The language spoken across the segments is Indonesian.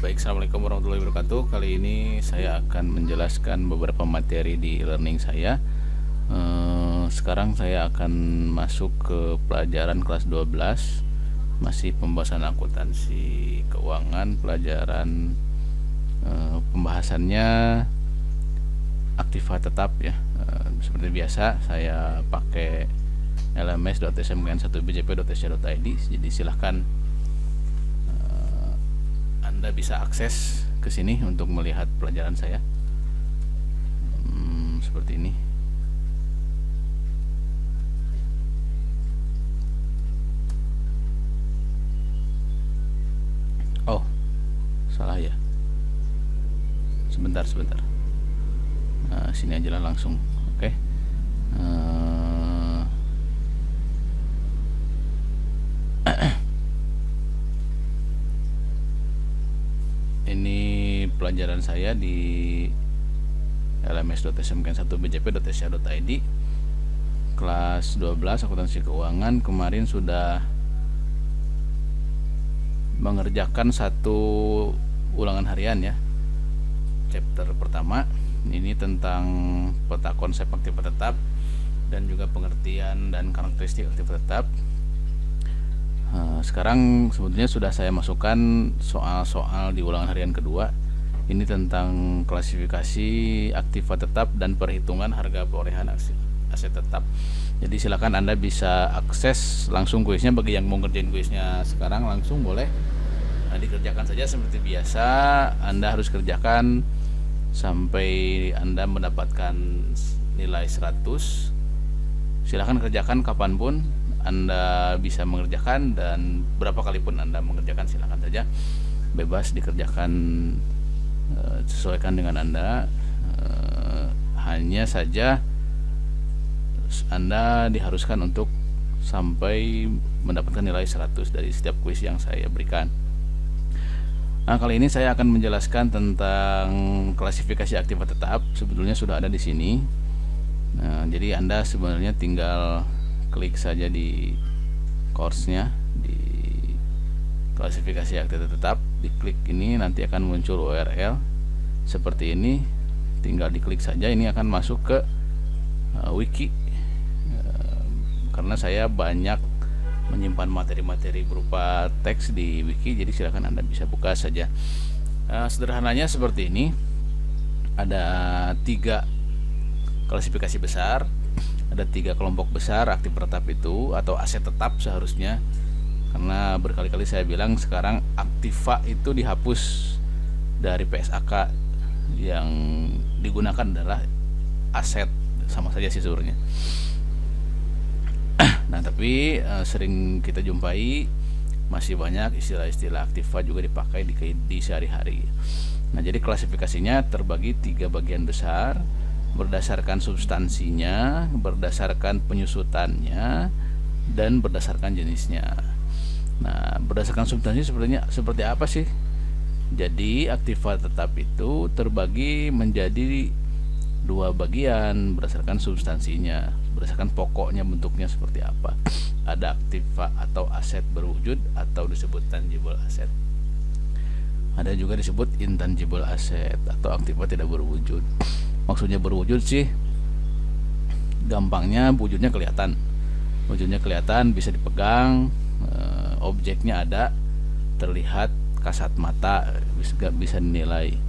Baik, assalamualaikum warahmatullahi wabarakatuh. Kali ini saya akan menjelaskan beberapa materi di e-learning saya. Sekarang saya akan masuk ke pelajaran kelas 12, masih pembahasan akuntansi keuangan. Pelajaran pembahasannya aktiva tetap ya. Seperti biasa saya pakai lms.smkn1bjp.sc.id. jadi silahkan Anda bisa akses ke sini untuk melihat pelajaran saya. Seperti ini. Oh, salah ya. Sebentar. Sini aja lah langsung. Oke. Ini pelajaran saya di lms.smkn1bjp.sc.id kelas 12 akuntansi keuangan. Kemarin sudah mengerjakan satu ulangan harian ya, chapter pertama. Ini tentang peta konsep aktiva tetap dan juga pengertian dan karakteristik aktiva tetap. Sekarang sebetulnya sudah saya masukkan soal-soal di ulangan harian kedua. Ini tentang klasifikasi aktiva tetap dan perhitungan harga perolehan aset tetap. Jadi silakan Anda bisa akses langsung kuisnya. Bagi yang mau ngerjain kuisnya sekarang langsung boleh. Dikerjakan saja seperti biasa. Anda harus kerjakan sampai Anda mendapatkan nilai 100. Silahkan kerjakan kapanpun Anda bisa mengerjakan, dan berapa kali pun Anda mengerjakan silahkan saja, bebas dikerjakan, sesuaikan dengan Anda. Hanya saja Anda diharuskan untuk sampai mendapatkan nilai 100 dari setiap kuis yang saya berikan. Nah, kali ini saya akan menjelaskan tentang klasifikasi aktiva tetap. Sebetulnya sudah ada di sini. Nah, jadi Anda sebenarnya tinggal klik saja di course-nya, di klasifikasi aktiva tetap. Diklik ini nanti akan muncul URL seperti ini. Tinggal diklik saja, ini akan masuk ke wiki. Karena saya banyak menyimpan materi-materi berupa teks di wiki, jadi silakan Anda bisa buka saja. Sederhananya seperti ini. Ada 3 klasifikasi besar, ada 3 kelompok besar aktiva tetap itu, atau aset tetap seharusnya, karena berkali-kali saya bilang sekarang aktiva itu dihapus dari PSAK. Yang digunakan adalah aset, sama saja sih sebenarnya. Nah, tapi sering kita jumpai masih banyak istilah-istilah aktiva juga dipakai di sehari-hari. Nah, jadi klasifikasinya terbagi 3 bagian besar berdasarkan substansinya, berdasarkan penyusutannya, dan berdasarkan jenisnya. Nah, berdasarkan substansi seperti apa sih? Jadi aktiva tetap itu terbagi menjadi 2 bagian berdasarkan substansinya, berdasarkan pokoknya, bentuknya seperti apa. Ada aktiva atau aset berwujud atau disebut tangible asset. Ada juga disebut intangible asset atau aktiva tidak berwujud. Maksudnya berwujud sih gampangnya wujudnya kelihatan. Wujudnya kelihatan, bisa dipegang, objeknya ada, terlihat kasat mata, bisa dinilai.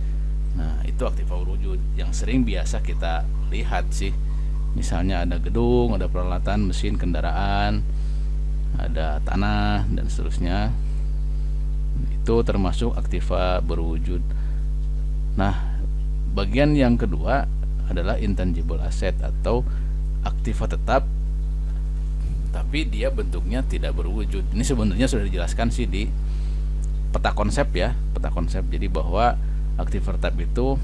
Nah, itu aktiva berwujud yang sering biasa kita lihat sih. Misalnya ada gedung, ada peralatan, mesin, kendaraan, ada tanah, dan seterusnya. Itu termasuk aktiva berwujud. Nah, bagian yang kedua adalah intangible asset atau aktiva tetap, tapi dia bentuknya tidak berwujud. Ini sebenarnya sudah dijelaskan sih di peta konsep ya, peta konsep. Jadi bahwa aktiva tetap itu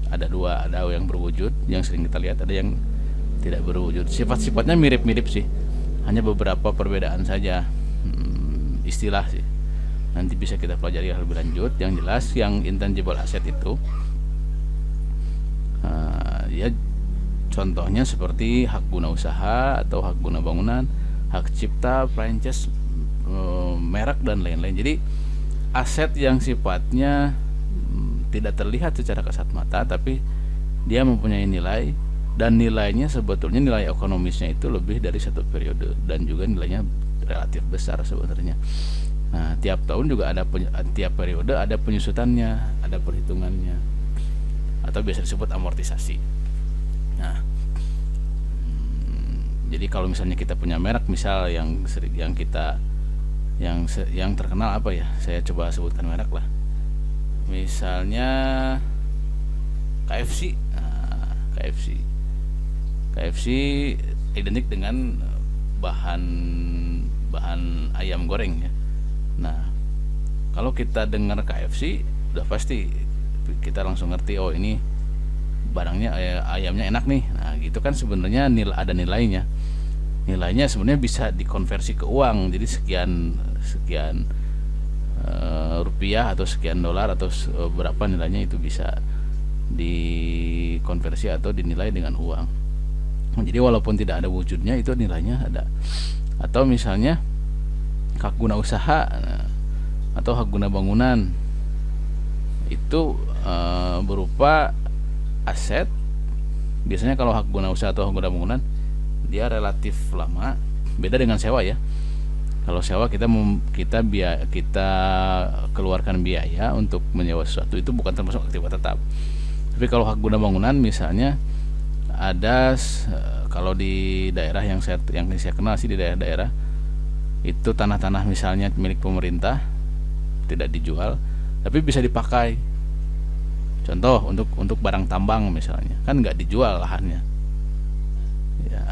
ada 2, ada yang berwujud yang sering kita lihat, ada yang tidak berwujud. Sifat-sifatnya mirip-mirip sih, hanya beberapa perbedaan saja, istilah sih. Nanti bisa kita pelajari lebih lanjut. Yang jelas yang intangible asset itu ya contohnya seperti hak guna usaha atau hak guna bangunan, hak cipta, franchise, merek, dan lain-lain. Jadi aset yang sifatnya tidak terlihat secara kasat mata, tapi dia mempunyai nilai, dan nilainya sebetulnya nilai ekonomisnya itu lebih dari satu periode, dan juga nilainya relatif besar sebenarnya. Nah, tiap tahun juga ada tiap periode ada penyusutannya, ada perhitungannya, atau biasa disebut amortisasi. Nah, jadi kalau misalnya kita punya merek, misal yang kita yang terkenal apa ya, saya coba sebutkan merek lah, misalnya KFC. Nah, KFC identik dengan bahan ayam goreng ya. Nah, kalau kita dengar KFC, udah pasti kita langsung ngerti, oh ini barangnya ayamnya enak nih. Nah, gitu kan sebenarnya ada nilainya. Nilainya sebenarnya bisa dikonversi ke uang. Jadi sekian rupiah atau sekian dolar atau berapa nilainya itu bisa dikonversi atau dinilai dengan uang. Jadi walaupun tidak ada wujudnya, itu nilainya ada. Atau misalnya hak guna usaha atau hak guna bangunan, itu berupa aset. Biasanya kalau hak guna usaha atau hak guna bangunan dia relatif lama, beda dengan sewa ya. Kalau sewa kita keluarkan biaya untuk menyewa sesuatu, itu bukan termasuk aktivitas tetap. Tapi kalau hak guna bangunan misalnya ada, kalau di daerah yang saya kenal sih, di daerah-daerah itu tanah-tanah misalnya milik pemerintah tidak dijual tapi bisa dipakai. Contoh untuk barang tambang misalnya, kan nggak dijual lahannya, ya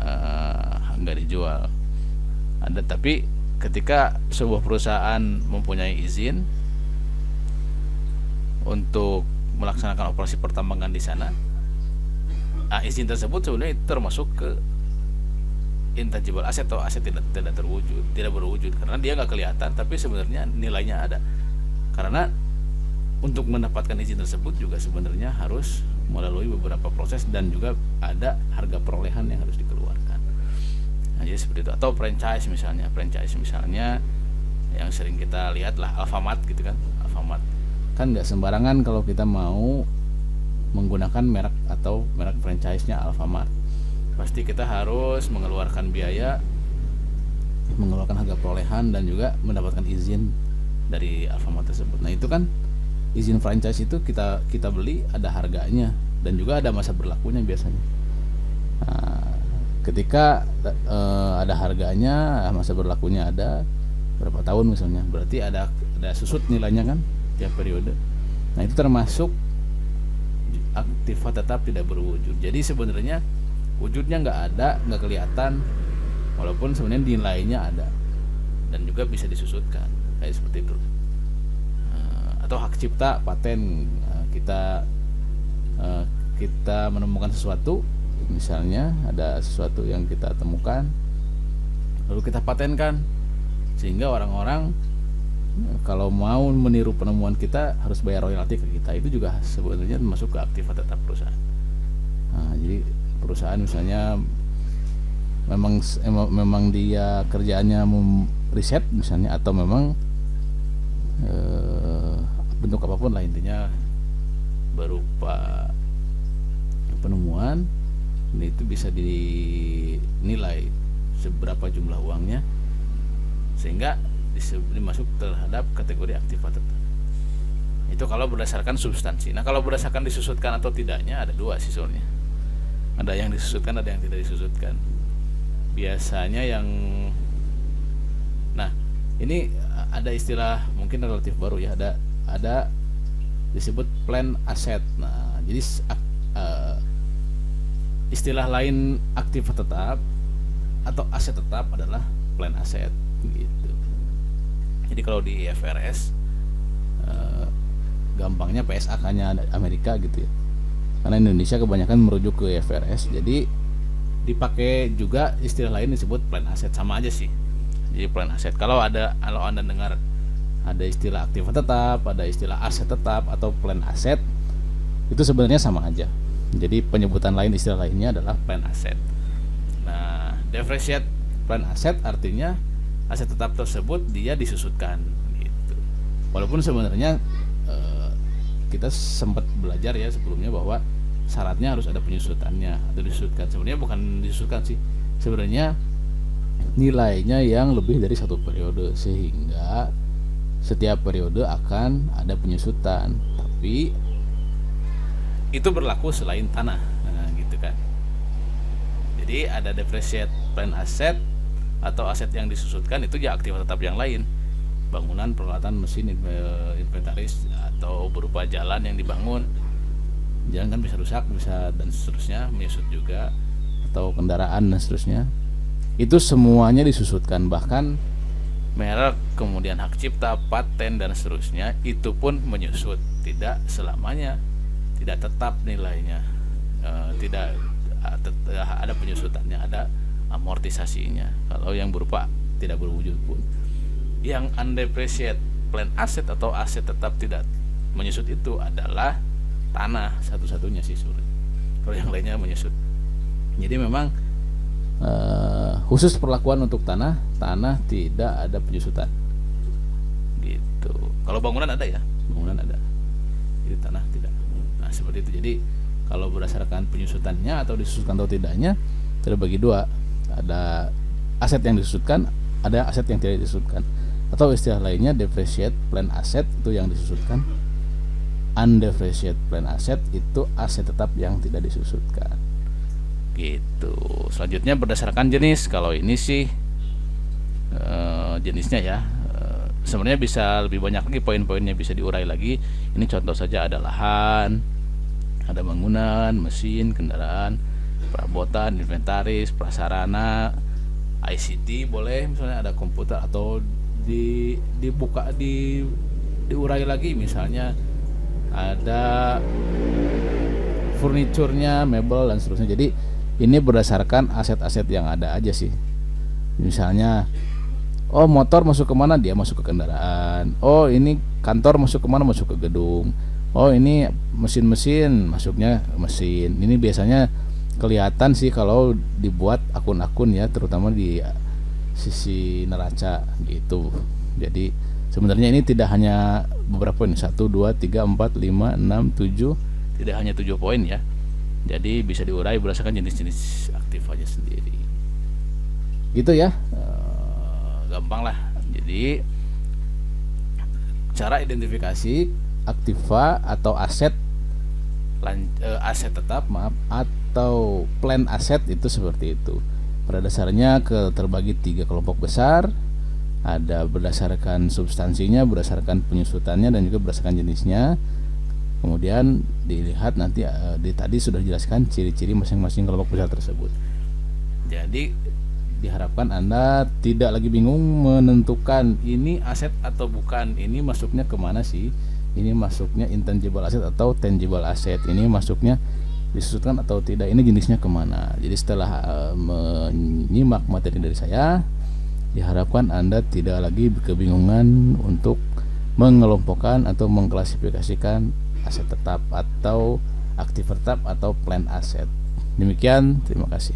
nggak dijual. Ada, tapi ketika sebuah perusahaan mempunyai izin untuk melaksanakan operasi pertambangan di sana, izin tersebut sebenarnya termasuk ke intangible asset atau aset tidak berwujud karena dia nggak kelihatan, tapi sebenarnya nilainya ada. Karena untuk mendapatkan izin tersebut juga sebenarnya harus melalui beberapa proses dan juga ada harga perolehan yang harus dikeluarkan. Nah, jadi seperti itu. Atau franchise misalnya yang sering kita lihat lah, Alfamart gitu kan. Alfamart kan nggak sembarangan kalau kita mau menggunakan merek atau merek franchise-nya Alfamart. Pasti kita harus mengeluarkan biaya, mengeluarkan harga perolehan, dan juga mendapatkan izin dari Alfamart tersebut. Nah, itu kan izin franchise itu kita beli ada harganya dan juga ada masa berlakunya biasanya. Nah, ketika ada harganya, masa berlakunya ada berapa tahun misalnya, berarti ada susut nilainya kan tiap periode. Nah, itu termasuk aktiva tetap tidak berwujud. Jadi sebenarnya wujudnya nggak kelihatan, walaupun sebenarnya nilainya ada dan juga bisa disusutkan kayak seperti itu. Atau hak cipta, paten, kita menemukan sesuatu, misalnya ada sesuatu yang kita temukan lalu kita patenkan, sehingga orang-orang kalau mau meniru penemuan kita harus bayar royalti ke kita. Itu juga sebenarnya masuk ke aktiva tetap perusahaan. Nah, jadi perusahaan misalnya memang dia kerjaannya riset misalnya, atau memang bentuk apapun lah, intinya berupa penemuan, itu bisa dinilai seberapa jumlah uangnya, sehingga dimasuk terhadap kategori aktiva tetap. Itu kalau berdasarkan substansi. Nah, kalau berdasarkan disusutkan atau tidaknya ada dua sih soalnya. Ada yang disusutkan, ada yang tidak disusutkan. Biasanya ini ada istilah mungkin relatif baru ya, ada disebut plan aset. Nah, jadi istilah lain aktiva tetap atau aset tetap adalah plan aset gitu. Jadi kalau di IFRS gampangnya PSAK-nya Amerika gitu ya, karena Indonesia kebanyakan merujuk ke IFRS, jadi dipakai juga istilah lain disebut plan aset, sama aja sih. Jadi plan aset, kalau Anda dengar ada istilah aktiva tetap, ada istilah aset tetap atau plan aset, itu sebenarnya sama aja. Jadi penyebutan lain, istilah lainnya adalah plan aset. Nah, depreciate plan aset artinya aset tetap tersebut dia disusutkan gitu. Walaupun sebenarnya kita sempat belajar ya sebelumnya bahwa syaratnya harus ada penyusutannya atau disudutkan. Sebenarnya bukan disudutkan sih, sebenarnya nilainya yang lebih dari satu periode, sehingga setiap periode akan ada penyusutan. Tapi itu berlaku selain tanah, nah, gitu kan. Jadi ada depreciate plan asset atau aset yang disusutkan, itu ya aktiva tetap yang lain, bangunan, peralatan, mesin, inventaris, atau berupa jalan yang dibangun. Jalan kan bisa rusak, bisa dan seterusnya, menyusut juga, atau kendaraan dan seterusnya. Itu semuanya disusutkan, bahkan merek, kemudian hak cipta, paten dan seterusnya, itu pun menyusut. Tidak selamanya, tidak tetap nilainya, tidak ada penyusutannya, ada amortisasinya kalau yang berupa tidak berwujud pun. Yang undepreciated plan asset atau aset tetap tidak menyusut itu adalah tanah satu-satunya sih sulit. Kalau yang lainnya menyusut. Jadi memang khusus perlakuan untuk tanah tidak ada penyusutan. Gitu. Kalau bangunan ada ya, bangunan ada. Jadi tanah tidak. Nah seperti itu. Jadi kalau berdasarkan penyusutannya atau disusutkan atau tidaknya terbagi dua. Ada aset yang disusutkan, ada aset yang tidak disusutkan. Atau istilah lainnya depreciate plan asset itu yang disusutkan, undepreciated plan asset itu aset tetap yang tidak disusutkan. Gitu. Selanjutnya berdasarkan jenis. Kalau ini sih jenisnya ya, sebenarnya bisa lebih banyak lagi, poin-poinnya bisa diurai lagi. Ini contoh saja, ada lahan, ada bangunan, mesin, kendaraan, perabotan, inventaris, prasarana, ICT boleh, misalnya ada komputer, atau diurai lagi, misalnya ada furniturnya, mebel dan seterusnya. Jadi ini berdasarkan aset-aset yang ada aja sih. Misalnya, oh motor masuk kemana, dia masuk ke kendaraan. Oh ini kantor masuk kemana, masuk ke gedung. Oh ini mesin-mesin, masuknya mesin. Ini biasanya kelihatan sih kalau dibuat akun-akun ya, terutama di sisi neraca gitu. Jadi sebenarnya ini tidak hanya beberapa poin, 1, 2, 3, 4, 5, 6, 7, tidak hanya 7 poin ya. Jadi bisa diurai berdasarkan jenis-jenis aktivanya sendiri. Gitu ya, gampang lah. Jadi cara identifikasi aktiva atau aset tetap atau plan aset itu seperti itu. Pada dasarnya terbagi 3 kelompok besar. Ada berdasarkan substansinya, berdasarkan penyusutannya, dan juga berdasarkan jenisnya. Kemudian dilihat nanti tadi sudah dijelaskan ciri-ciri masing-masing kelompok besar tersebut. Jadi diharapkan Anda tidak lagi bingung menentukan ini aset atau bukan, ini masuknya kemana sih, ini masuknya intangible asset atau tangible asset, ini masuknya disusutkan atau tidak, ini jenisnya kemana. Jadi setelah menyimak materi dari saya, diharapkan Anda tidak lagi kebingungan untuk mengelompokkan atau mengklasifikasikan aset tetap atau aktif tetap atau plan aset. Demikian, terima kasih.